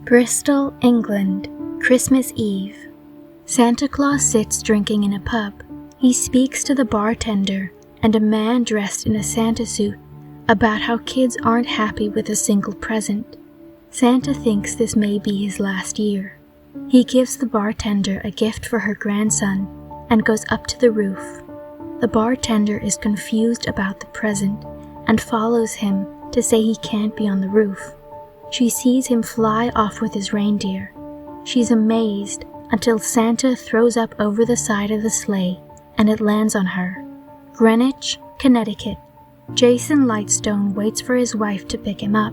Bristol, England, Christmas Eve. Santa Claus sits drinking in a pub. He speaks to the bartender and a man dressed in a Santa suit about how kids aren't happy with a single present. Santa thinks this may be his last year. He gives the bartender a gift for her grandson and goes up to the roof. The bartender is confused about the present and follows him to say he can't be on the roof. She sees him fly off with his reindeer. She's amazed until Santa throws up over the side of the sleigh and it lands on her. Greenwich, Connecticut. Jason Lightstone waits for his wife to pick him up.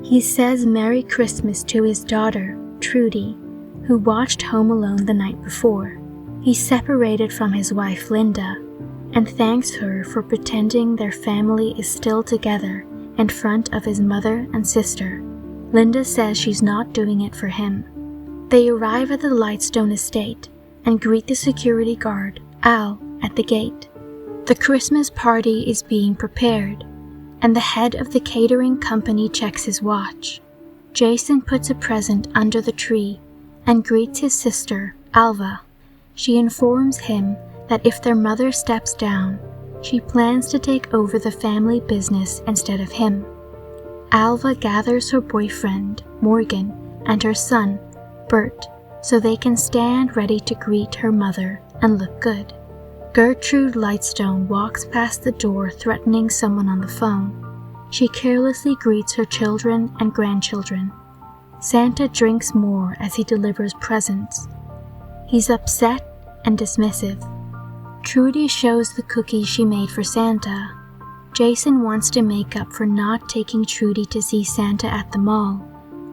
He says Merry Christmas to his daughter, Trudy, who watched Home Alone the night before. He's separated from his wife, Linda, and thanks her for pretending their family is still together in front of his mother and sister. Linda says she's not doing it for him. They arrive at the Lightstone estate and greet the security guard, Al, at the gate. The Christmas party is being prepared, and the head of the catering company checks his watch. Jason puts a present under the tree and greets his sister, Alva. She informs him that if their mother steps down, she plans to take over the family business instead of him. Alva gathers her boyfriend, Morgan, and her son, Bert, so they can stand ready to greet her mother and look good. Gertrude Lightstone walks past the door threatening someone on the phone. She carelessly greets her children and grandchildren. Santa drinks more as he delivers presents. He's upset and dismissive. Trudy shows the cookies she made for Santa. Jason wants to make up for not taking Trudy to see Santa at the mall,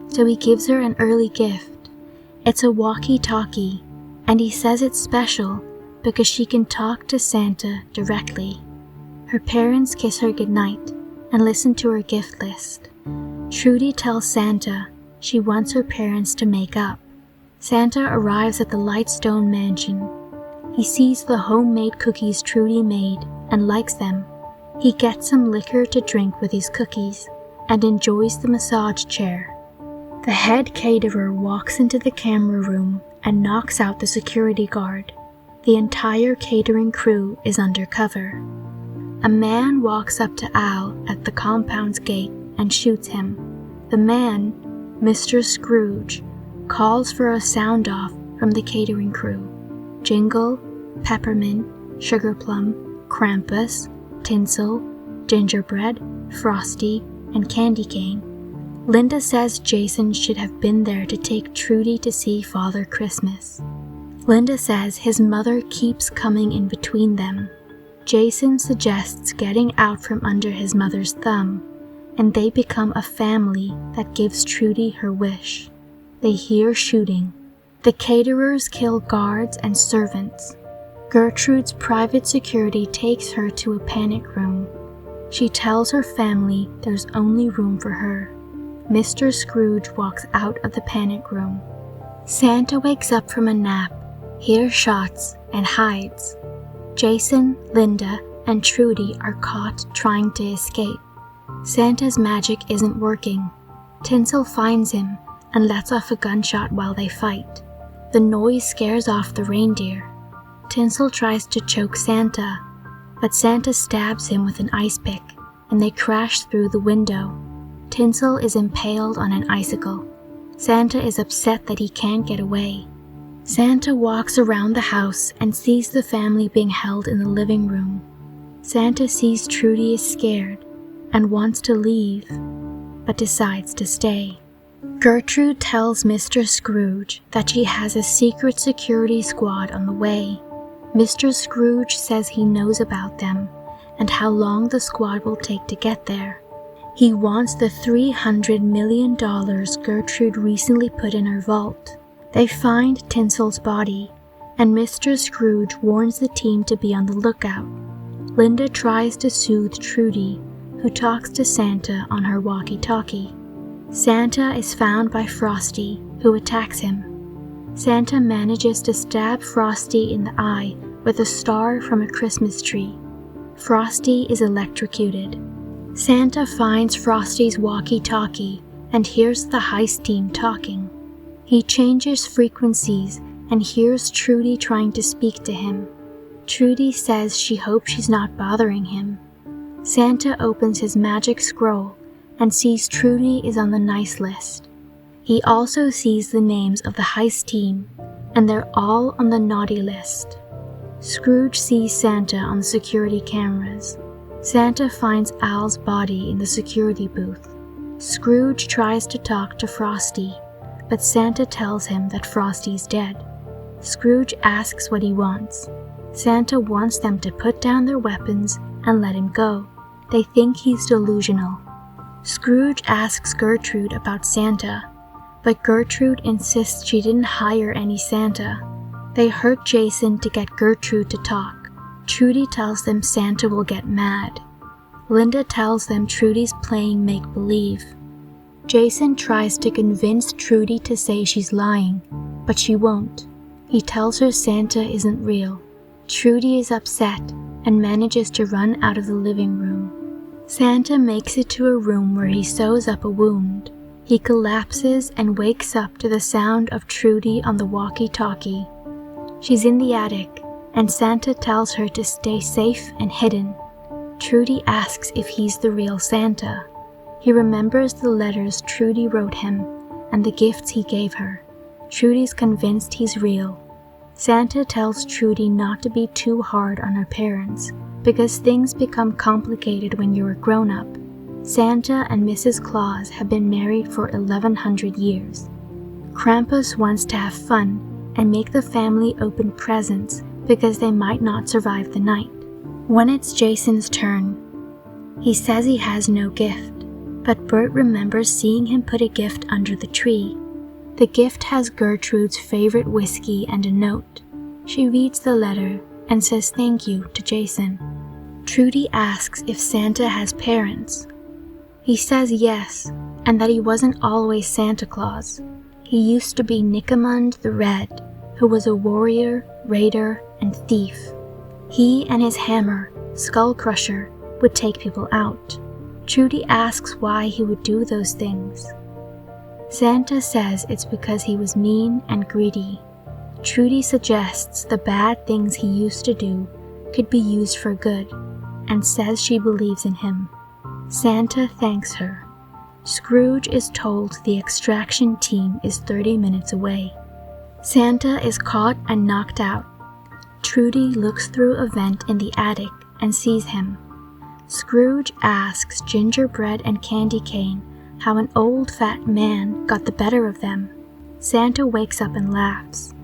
so he gives her an early gift. It's a walkie-talkie, and he says it's special because she can talk to Santa directly. Her parents kiss her goodnight and listen to her gift list. Trudy tells Santa she wants her parents to make up. Santa arrives at the Lightstone mansion. He sees the homemade cookies Trudy made and likes them. He gets some liquor to drink with his cookies and enjoys the massage chair. The head caterer walks into the camera room and knocks out the security guard. The entire catering crew is undercover. A man walks up to Al at the compound's gate and shoots him. The man, Mr. Scrooge, calls for a sound-off from the catering crew. Jingle, peppermint, sugar plum, Krampus, tinsel, gingerbread, frosty, and candy cane. Linda says Jason should have been there to take Trudy to see Father Christmas. Linda says his mother keeps coming in between them. Jason suggests getting out from under his mother's thumb, and they become a family that gives Trudy her wish. They hear shooting. The caterers kill guards and servants. Gertrude's private security takes her to a panic room. She tells her family there's only room for her. Mr. Scrooge walks out of the panic room. Santa wakes up from a nap, hears shots, and hides. Jason, Linda, and Trudy are caught trying to escape. Santa's magic isn't working. Tinsel finds him and lets off a gunshot while they fight. The noise scares off the reindeer. Tinsel tries to choke Santa, but Santa stabs him with an ice pick, and they crash through the window. Tinsel is impaled on an icicle. Santa is upset that he can't get away. Santa walks around the house and sees the family being held in the living room. Santa sees Trudy is scared and wants to leave, but decides to stay. Gertrude tells Mr. Scrooge that she has a secret security squad on the way. Mr. Scrooge says he knows about them and how long the squad will take to get there. He wants the $300 million Gertrude recently put in her vault. They find Tinsel's body, and Mr. Scrooge warns the team to be on the lookout. Linda tries to soothe Trudy, who talks to Santa on her walkie-talkie. Santa is found by Frosty, who attacks him. Santa manages to stab Frosty in the eye with a star from a Christmas tree. Frosty is electrocuted. Santa finds Frosty's walkie-talkie and hears the Heist team talking. He changes frequencies and hears Trudy trying to speak to him. Trudy says she hopes she's not bothering him. Santa opens his magic scroll and sees Trudy is on the nice list. He also sees the names of the Heist team, and they're all on the naughty list. Scrooge sees Santa on the security cameras. Santa finds Al's body in the security booth. Scrooge tries to talk to Frosty, but Santa tells him that Frosty's dead. Scrooge asks what he wants. Santa wants them to put down their weapons and let him go. They think he's delusional. Scrooge asks Gertrude about Santa, but Gertrude insists she didn't hire any Santa. They hurt Jason to get Gertrude to talk. Trudy tells them Santa will get mad. Linda tells them Trudy's playing make-believe. Jason tries to convince Trudy to say she's lying, but she won't. He tells her Santa isn't real. Trudy is upset and manages to run out of the living room. Santa makes it to a room where he sews up a wound. He collapses and wakes up to the sound of Trudy on the walkie-talkie. She's in the attic, and Santa tells her to stay safe and hidden. Trudy asks if he's the real Santa. He remembers the letters Trudy wrote him and the gifts he gave her. Trudy's convinced he's real. Santa tells Trudy not to be too hard on her parents, because things become complicated when you're a grown-up. Santa and Mrs. Claus have been married for 1100 years. Krampus wants to have fun and make the family open presents because they might not survive the night. When it's Jason's turn, he says he has no gift, but Bert remembers seeing him put a gift under the tree. The gift has Gertrude's favorite whiskey and a note. She reads the letter and says thank you to Jason. Trudy asks if Santa has parents. He says yes, and that he wasn't always Santa Claus. He used to be Nickamund the Red, who was a warrior, raider, and thief. He and his hammer, Skull Crusher, would take people out. Trudy asks why he would do those things. Santa says it's because he was mean and greedy. Trudy suggests the bad things he used to do could be used for good, and says she believes in him. Santa thanks her. Scrooge is told the extraction team is 30 minutes away. Santa is caught and knocked out. Trudy looks through a vent in the attic and sees him. Scrooge asks Gingerbread and Candy Cane how an old fat man got the better of them. Santa wakes up and laughs.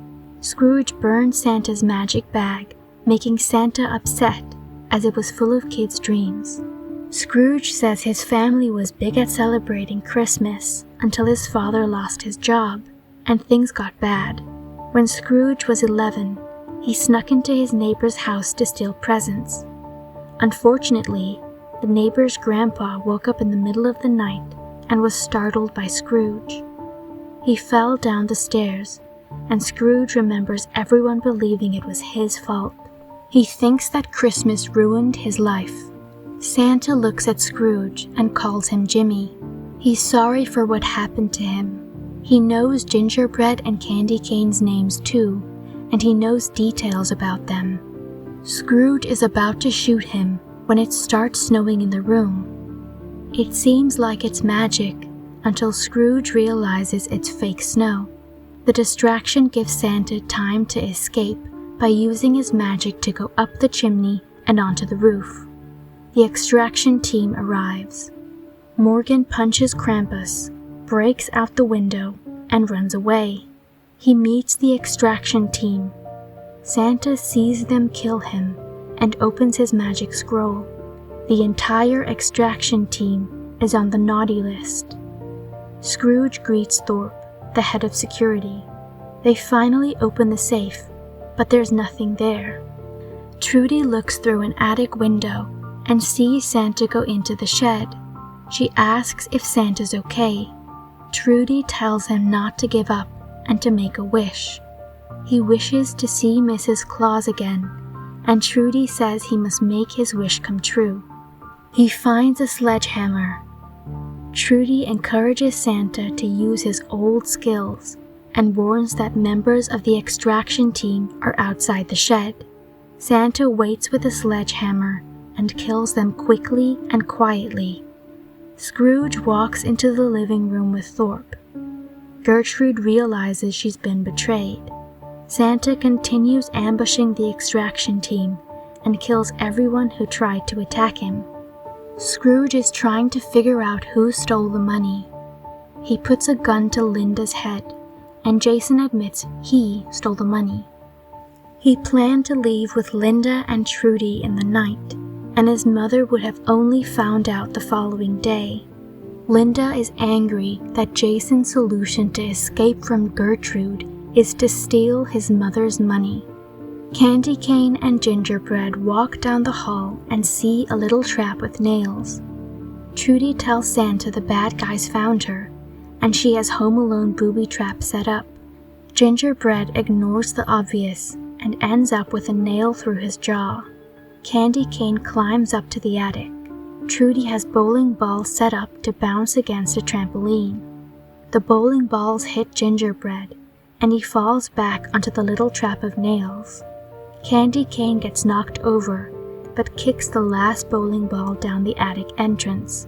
Scrooge burns Santa's magic bag, making Santa upset as it was full of kids' dreams. Scrooge says his family was big at celebrating Christmas until his father lost his job, and things got bad. When Scrooge was 11, he snuck into his neighbor's house to steal presents. Unfortunately, the neighbor's grandpa woke up in the middle of the night and was startled by Scrooge. He fell down the stairs, and Scrooge remembers everyone believing it was his fault. He thinks that Christmas ruined his life. Santa looks at Scrooge and calls him Jimmy. He's sorry for what happened to him. He knows Gingerbread and Candy Cane's names too, and he knows details about them. Scrooge is about to shoot him when it starts snowing in the room. It seems like it's magic until Scrooge realizes it's fake snow. The distraction gives Santa time to escape by using his magic to go up the chimney and onto the roof. The extraction team arrives. Morgan punches Krampus, breaks out the window, and runs away. He meets the extraction team. Santa sees them kill him and opens his magic scroll. The entire extraction team is on the naughty list. Scrooge greets Thorpe, the head of security. They finally open the safe, but there's nothing there. Trudy looks through an attic window and sees Santa go into the shed. She asks if Santa's okay. Trudy tells him not to give up and to make a wish. He wishes to see Mrs. Claus again, and Trudy says he must make his wish come true. He finds a sledgehammer. Trudy encourages Santa to use his old skills and warns that members of the extraction team are outside the shed. Santa waits with a sledgehammer and kills them quickly and quietly. Scrooge walks into the living room with Thorpe. Gertrude realizes she's been betrayed. Santa continues ambushing the extraction team and kills everyone who tried to attack him. Scrooge is trying to figure out who stole the money. He puts a gun to Linda's head, and Jason admits he stole the money. He planned to leave with Linda and Trudy in the night, and his mother would have only found out the following day. Linda is angry that Jason's solution to escape from Gertrude is to steal his mother's money. Candy Cane and Gingerbread walk down the hall and see a little trap with nails. Trudy tells Santa the bad guys found her, and she has Home Alone booby traps set up. Gingerbread ignores the obvious and ends up with a nail through his jaw. Candy Cane climbs up to the attic. Trudy has bowling balls set up to bounce against a trampoline. The bowling balls hit Gingerbread, and he falls back onto the little trap of nails. Candy Cane gets knocked over, but kicks the last bowling ball down the attic entrance.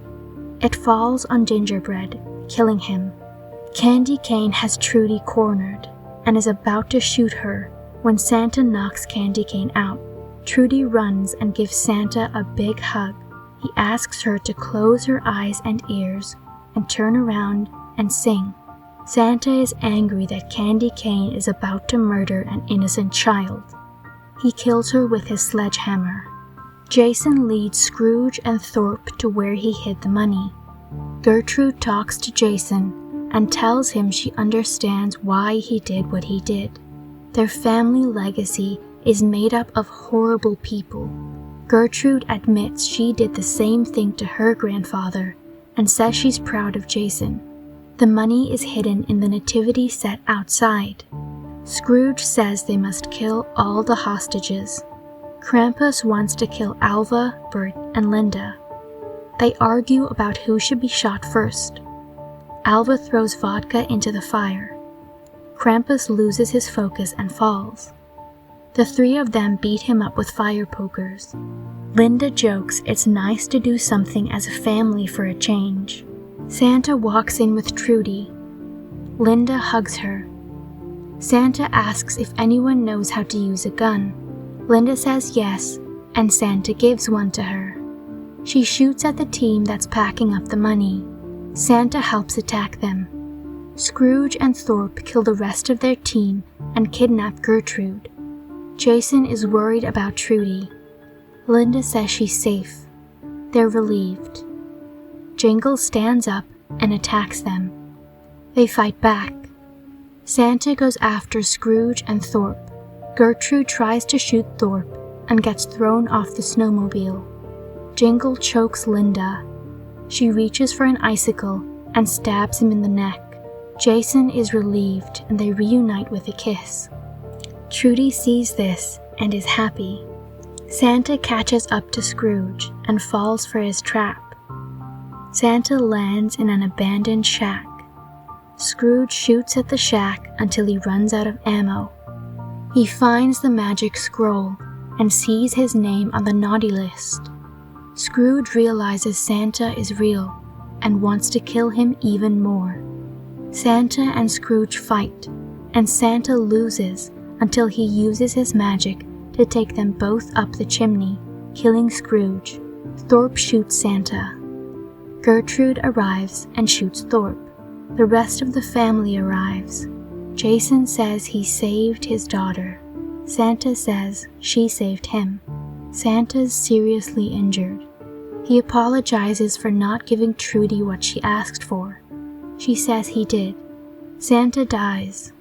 It falls on Gingerbread, killing him. Candy Cane has Trudy cornered and is about to shoot her when Santa knocks Candy Cane out. Trudy runs and gives Santa a big hug. He asks her to close her eyes and ears and turn around and sing. Santa is angry that Candy Cane is about to murder an innocent child. He kills her with his sledgehammer. Jason leads Scrooge and Thorpe to where he hid the money. Gertrude talks to Jason and tells him she understands why he did what he did. Their family legacy is made up of horrible people. Gertrude admits she did the same thing to her grandfather and says she's proud of Jason. The money is hidden in the nativity set outside. Scrooge says they must kill all the hostages. Krampus wants to kill Alva, Bert, and Linda. They argue about who should be shot first. Alva throws vodka into the fire. Krampus loses his focus and falls. The three of them beat him up with fire pokers. Linda jokes it's nice to do something as a family for a change. Santa walks in with Trudy. Linda hugs her. Santa asks if anyone knows how to use a gun. Linda says yes, and Santa gives one to her. She shoots at the team that's packing up the money. Santa helps attack them. Scrooge and Thorpe kill the rest of their team and kidnap Gertrude. Jason is worried about Trudy. Linda says she's safe. They're relieved. Jingle stands up and attacks them. They fight back. Santa goes after Scrooge and Thorpe. Gertrude tries to shoot Thorpe and gets thrown off the snowmobile. Jingle chokes Linda. She reaches for an icicle and stabs him in the neck. Jason is relieved and they reunite with a kiss. Trudy sees this and is happy. Santa catches up to Scrooge and falls for his trap. Santa lands in an abandoned shack. Scrooge shoots at the shack until he runs out of ammo. He finds the magic scroll and sees his name on the naughty list. Scrooge realizes Santa is real and wants to kill him even more. Santa and Scrooge fight, and Santa loses until he uses his magic to take them both up the chimney, killing Scrooge. Thorpe shoots Santa. Gertrude arrives and shoots Thorpe. The rest of the family arrives. Jason says he saved his daughter. Santa says she saved him. Santa's seriously injured. He apologizes for not giving Trudy what she asked for. She says he did. Santa dies.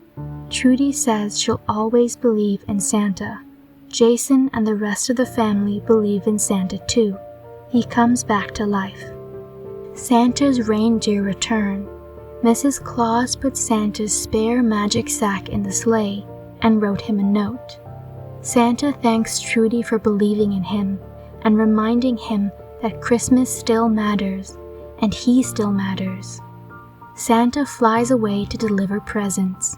Trudy says she'll always believe in Santa. Jason and the rest of the family believe in Santa too. He comes back to life. Santa's reindeer return. Mrs. Claus put Santa's spare magic sack in the sleigh and wrote him a note. Santa thanks Trudy for believing in him and reminding him that Christmas still matters, and he still matters. Santa flies away to deliver presents.